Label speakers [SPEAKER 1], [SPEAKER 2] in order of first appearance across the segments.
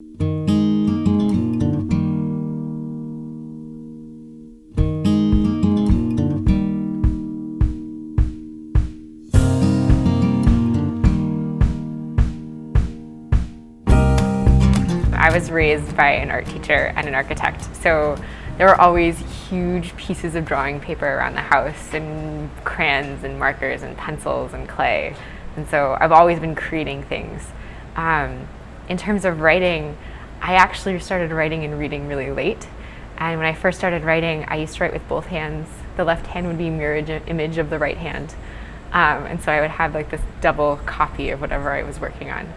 [SPEAKER 1] I was raised by an art teacher and an architect, so there were always huge pieces of drawing paper around the house and crayons and markers and pencils and clay. And so I've always been creating things. In terms of writing, I actually started writing and reading really late. And when I first started writing, I used to write with both hands. The left hand would be a mirror image of the right hand. And so I would have like this double copy of whatever I was working on.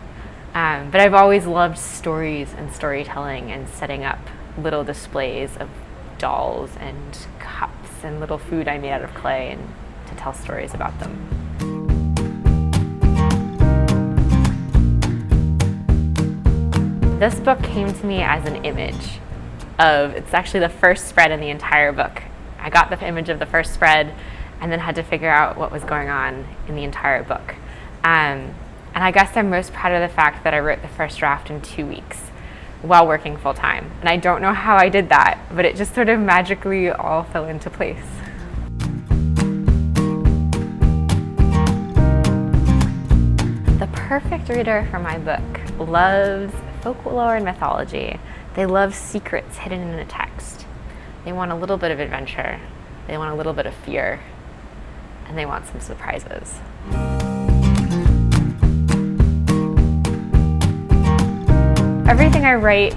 [SPEAKER 1] But I've always loved stories and storytelling and setting up little displays of dolls and cups and little food I made out of clay and to tell stories about them. This book came to me as an image of, it's actually the first spread in the entire book. I got the image of the first spread and then had to figure out what was going on in the entire book. And I guess I'm most proud of the fact that I wrote the first draft in 2 weeks while working full time. And I don't know how I did that, but it just sort of magically all fell into place. The perfect reader for my book loves folklore and mythology. They love secrets hidden in a text. They want a little bit of adventure. They want a little bit of fear. And they want some surprises. Everything I write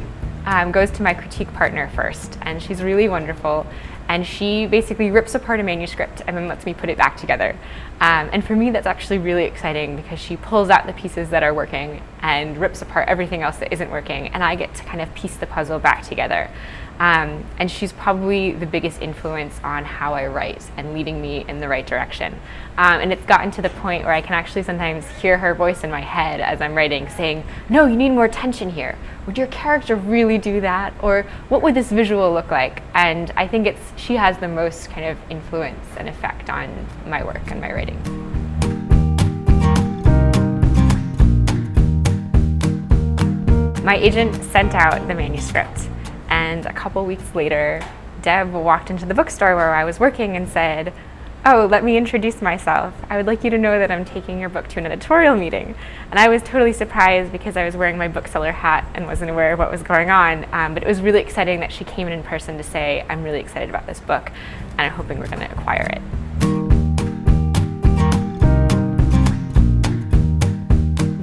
[SPEAKER 1] goes to my critique partner first, and she's really wonderful, and she basically rips apart a manuscript and then lets me put it back together. And for me, that's actually really exciting because she pulls out the pieces that are working and rips apart everything else that isn't working, and I get to kind of piece the puzzle back together. And she's probably the biggest influence on how I write and leading me in the right direction. And it's gotten to the point where I can actually sometimes hear her voice in my head as I'm writing saying, no, you need more tension here. Would your character really do that? Or what would this visual look like? And I think she has the most kind of influence and effect on my work and my writing. My agent sent out the manuscript. And a couple weeks later, Deb walked into the bookstore where I was working and said, oh, let me introduce myself. I would like you to know that I'm taking your book to an editorial meeting. And I was totally surprised because I was wearing my bookseller hat and wasn't aware of what was going on. But it was really exciting that she came in person to say, I'm really excited about this book and I'm hoping we're going to acquire it.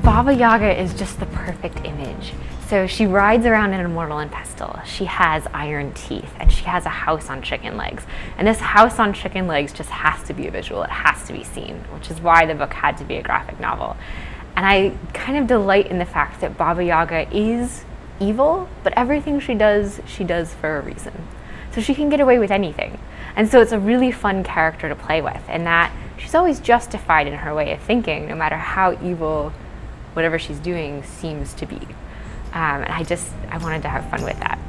[SPEAKER 1] Baba Yaga is just the perfect image. So she rides around in a mortal and pestle. She has iron teeth and she has a house on chicken legs. And this house on chicken legs just has to be a visual. It has to be seen, which is why the book had to be a graphic novel. And I kind of delight in the fact that Baba Yaga is evil, but everything she does for a reason. So she can get away with anything. And so it's a really fun character to play with, in that she's always justified in her way of thinking, no matter how evil whatever she's doing seems to be. And I wanted to have fun with that.